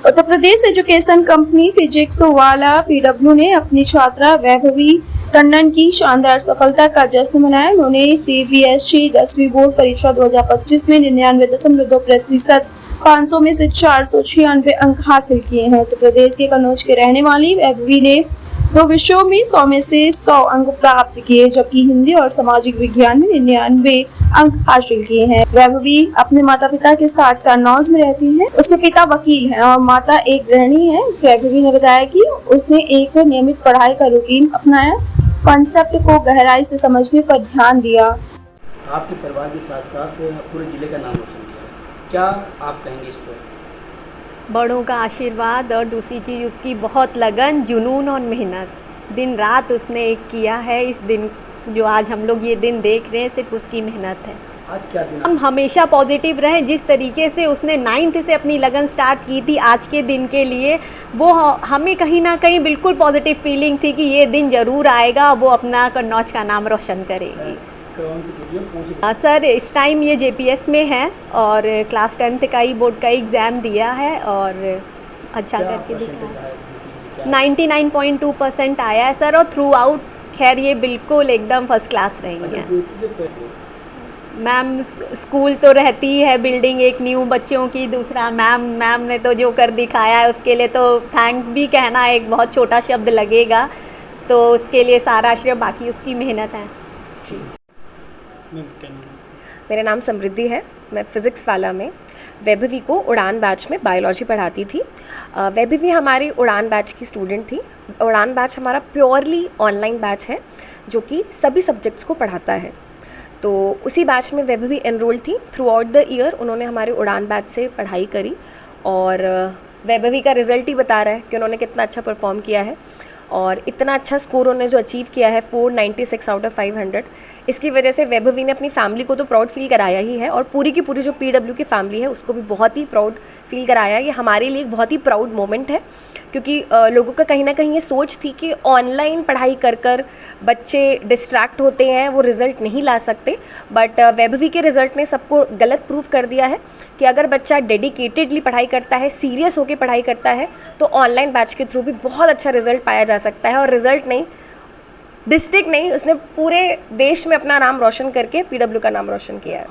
Uttar Pradesh education company physics वाला PW ने अपनी छात्रा वैभवी टंडन की शानदार सफलता का जश्न मनाया। उन्होंने सीबीएसई 10वीं बोर्ड परीक्षा 2025 में 99.2% 500 में से 496 अंक हासिल किए हैं। उत्तर प्रदेश के कन्नौज के रहने वाली वैभवी ने 2 विषयों में 100 में से 100 अंक प्राप्त किए, जबकि हिंदी और सामाजिक विज्ञान में 99 अंक हासिल किए हैं। वैभवी अपने माता पिता के साथ कन्नौज में रहती है। उसके पिता वकील हैं और माता एक गृहिणी है। वैभवी ने बताया कि उसने एक नियमित पढ़ाई का रूटीन अपनाया, कॉन्सेप्ट को गहराई से समझने पर ध्यान दिया। आपके परिवार के साथ साथ पूरे जिले का नाम रोशन किया, क्या आप कहेंगे इस पर? बड़ों का आशीर्वाद और दूसरी चीज़ उसकी बहुत लगन, जुनून और मेहनत। दिन रात उसने एक किया है। इस दिन जो आज हम लोग ये दिन देख रहे हैं सिर्फ उसकी मेहनत है। आज क्या दिन? हम हमेशा पॉजिटिव रहें। जिस तरीके से उसने 9th से अपनी लगन स्टार्ट की थी आज के दिन के लिए, वो हमें कहीं ना कहीं बिल्कुल पॉजिटिव फीलिंग थी कि ये दिन ज़रूर आएगा, वो अपना कन्नौज का नाम रोशन करेगी। सर इस टाइम ये जेपीएस में है और क्लास 10th का ही बोर्ड का एग्ज़ाम दिया है और अच्छा करके दिखाया। 99.2% आया है सर, और थ्रू आउट खैर ये बिल्कुल एकदम फर्स्ट क्लास रही है। मैम स्कूल तो रहती है बिल्डिंग एक न्यू बच्चों की, दूसरा मैम ने तो जो कर दिखाया है उसके लिए तो थैंक भी कहना एक बहुत छोटा शब्द लगेगा, तो उसके लिए सारा श्रेय बाकी उसकी मेहनत है। मेरा नाम समृद्धि है। मैं फ़िज़िक्स वाला में वैभवी को उड़ान बैच में बायोलॉजी पढ़ाती थी। वैभवी हमारी उड़ान बैच की स्टूडेंट थी। उड़ान बैच हमारा प्योरली ऑनलाइन बैच है जो कि सभी सब्जेक्ट्स को पढ़ाता है। तो उसी बैच में वैभवी एनरोल्ड थी। थ्रू आउट द ईयर उन्होंने हमारे उड़ान बैच से पढ़ाई करी और वैभवी का रिज़ल्ट ही बता रहा है कि उन्होंने कितना अच्छा परफॉर्म किया है और इतना अच्छा स्कोर उन्होंने जो अचीव किया है 496 आउट ऑफ 500। इसकी वजह से वैभवी ने अपनी फैमिली को तो प्राउड फील कराया ही है और पूरी की पूरी जो पीडब्ल्यू की फैमिली है उसको भी बहुत ही प्राउड फील कराया है। ये हमारे लिए एक बहुत ही प्राउड मोमेंट है क्योंकि लोगों का कहीं ना कहीं ये सोच थी कि ऑनलाइन पढ़ाई कर बच्चे डिस्ट्रैक्ट होते हैं, वो रिज़ल्ट नहीं ला सकते। बट वैभवी के रिज़ल्ट ने सबको गलत प्रूफ कर दिया है कि अगर बच्चा डेडिकेटेडली पढ़ाई करता है, सीरियस होकर पढ़ाई करता है, तो ऑनलाइन बैच के थ्रू भी बहुत अच्छा रिज़ल्ट पाया जा सकता है। और रिज़ल्ट नहीं, डिस्ट्रिक्ट नहीं, उसने पूरे देश में अपना नाम रोशन करके पीडब्ल्यू का नाम रोशन किया है।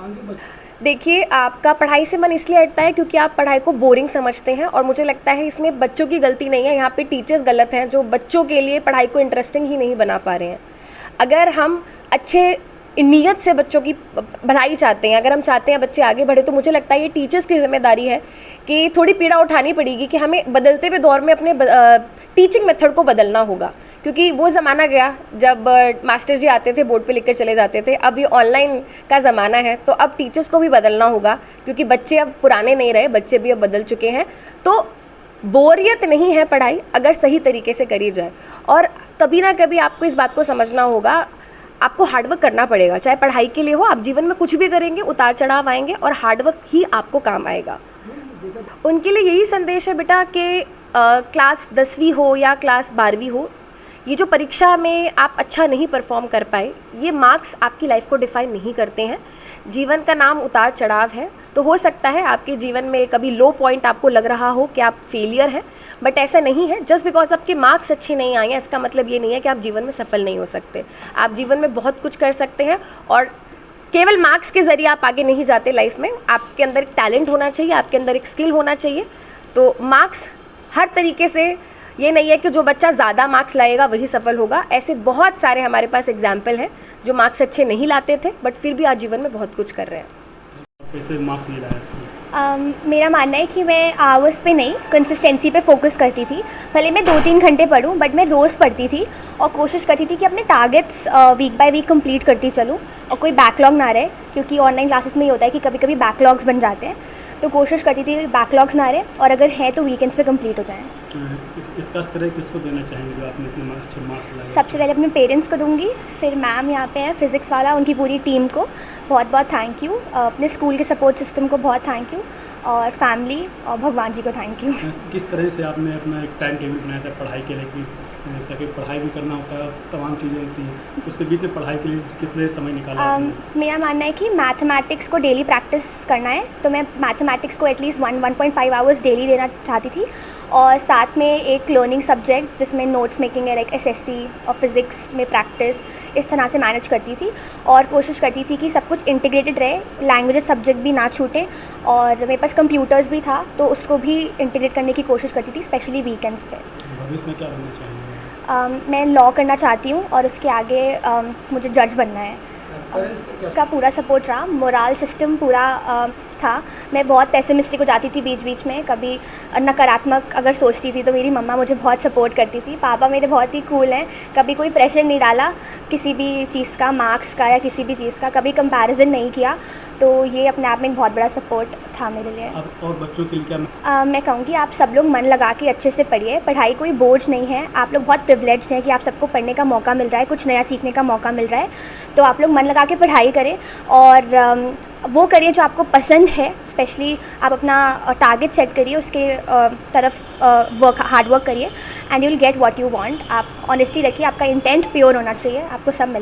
देखिए, आपका पढ़ाई से मन इसलिए हटता है क्योंकि आप पढ़ाई को बोरिंग समझते हैं और मुझे लगता है इसमें बच्चों की गलती नहीं है, यहाँ पे टीचर्स गलत हैं जो बच्चों के लिए पढ़ाई को इंटरेस्टिंग ही नहीं बना पा रहे हैं। अगर हम अच्छे नीयत से बच्चों की भलाई चाहते हैं, अगर हम चाहते हैं बच्चे आगे बढ़े, तो मुझे लगता है ये टीचर्स की जिम्मेदारी है कि थोड़ी पीड़ा उठानी पड़ेगी कि हमें बदलते हुए दौर में अपने टीचिंग मेथड को बदलना होगा। क्योंकि वो ज़माना गया जब मास्टर जी आते थे बोर्ड पे लिखकर चले जाते थे, अब ये ऑनलाइन का ज़माना है, तो अब टीचर्स को भी बदलना होगा क्योंकि बच्चे अब पुराने नहीं रहे, बच्चे भी अब बदल चुके हैं। तो बोरियत नहीं है पढ़ाई अगर सही तरीके से करी जाए। और कभी ना कभी आपको इस बात को समझना होगा, आपको हार्डवर्क करना पड़ेगा, चाहे पढ़ाई के लिए हो। आप जीवन में कुछ भी करेंगे, उतार चढ़ाव आएंगे और हार्डवर्क ही आपको काम आएगा। उनके लिए यही संदेश है बेटा कि क्लास 10वीं हो या क्लास 12वीं हो, ये जो परीक्षा में आप अच्छा नहीं परफॉर्म कर पाए, ये मार्क्स आपकी लाइफ को डिफाइन नहीं करते हैं। जीवन का नाम उतार चढ़ाव है, तो हो सकता है आपके जीवन में कभी लो पॉइंट आपको लग रहा हो कि आप फेलियर हैं, बट ऐसा नहीं है। जस्ट बिकॉज आपके मार्क्स अच्छे नहीं आए हैं इसका मतलब ये नहीं है कि आप जीवन में सफल नहीं हो सकते। आप जीवन में बहुत कुछ कर सकते हैं और केवल मार्क्स के ज़रिए आप आगे नहीं जाते लाइफ में। आपके अंदर एक टैलेंट होना चाहिए, आपके अंदर एक स्किल होना चाहिए। तो मार्क्स हर तरीके से ये नहीं है कि जो बच्चा ज़्यादा मार्क्स लाएगा वही सफल होगा। ऐसे बहुत सारे हमारे पास एग्जाम्पल हैं जो मार्क्स अच्छे नहीं लाते थे बट फिर भी आज जीवन में बहुत कुछ कर रहे हैं। कैसे मार्क्स ले रहा है? मेरा मानना है कि मैं आवर्स पे नहीं, कंसिस्टेंसी पे फोकस करती थी। भले मैं 2-3 घंटे पढूं बट मैं रोज़ पढ़ती थी और कोशिश करती थी कि अपने targets week by week complete करती चलूं और कोई बैकलॉग ना रहे, क्योंकि ऑनलाइन क्लासेस में ये होता है कि कभी कभी बैकलॉग्स बन जाते हैं। तो कोशिश करती थी बैकलॉग्स ना रहे और अगर है तो वीकेंड्स पे कंप्लीट हो जाएँ। इसका श्रेय किसको देना चाहेंगे जो आपने इतने अच्छे मार्क्स लाए? सबसे पहले अपने पेरेंट्स को दूंगी, फिर मैम यहाँ पे है फिज़िक्स वाला, उनकी पूरी टीम को बहुत बहुत थैंक यू, अपने स्कूल के सपोर्ट सिस्टम को बहुत थैंक यू और फैमिली और भगवान जी को थैंक यू। किस तरह से आपने अपना एक टाइम टेबल बनाया था पढ़ाई के लिए कि ताकि पढ़ाई भी करना होता है, तमाम चीज़ें होती हैं, तो उसके बीच में पढ़ाई के लिए किस लिए समय निकाला आपने? मेरा मानना है कि मैथमेटिक्स को डेली प्रैक्टिस करना है, तो मैं मैथमेटिक्स को एटलीस्ट 1.5 आवर्स डेली देना चाहती थी, और साथ में एक लर्निंग सब्जेक्ट जिसमें नोट्स मेकिंग है, लाइक एसएससी और फिज़िक्स में प्रैक्टिस, इस तरह से मैनेज करती थी। और कोशिश करती थी कि सब कुछ इंटीग्रेटेड रहे, लैंग्वेजेस सब्जेक्ट भी ना छूटे, और मेरे पास कंप्यूटर्स भी था तो उसको भी इंटीग्रेट करने की कोशिश करती थी, स्पेशली वीकेंड्स पे। भविष्य में क्या बनना चाहेंगे? मैं लॉ करना चाहती हूँ और उसके आगे मुझे जज बनना है। पेरेंट्स का क्या का पूरा सपोर्ट रहा, मोरल सिस्टम पूरा था। मैं बहुत पेसिमिस्टिक हो जाती थी बीच बीच में, कभी नकारात्मक अगर सोचती थी तो मेरी मम्मा मुझे बहुत सपोर्ट करती थी। पापा मेरे बहुत ही कूल हैं, कभी कोई प्रेशर नहीं डाला किसी भी चीज़ का, मार्क्स का या किसी भी चीज़ का, कभी कंपैरिजन नहीं किया, तो ये अपने आप में एक बहुत बड़ा सपोर्ट था मेरे लिए। अब और बच्चों के लिए क्या? मैं कहूँगी आप सब लोग मन लगा के अच्छे से पढ़िए, पढ़ाई कोई बोझ नहीं है, आप लोग बहुत प्रिविलेज्ड हैं कि आप सबको पढ़ने का मौका मिल रहा है, कुछ नया सीखने का मौका मिल रहा है, तो आप लोग मन लगा के पढ़ाई करें और वो करिए जो आपको पसंद है। स्पेशली आप अपना टारगेट सेट करिए, उसके तरफ हार्ड वर्क करिए, and you will get what you want. आप ऑनेस्टी रखिए, आपका इंटेंट प्योर होना चाहिए, आपको सब मिल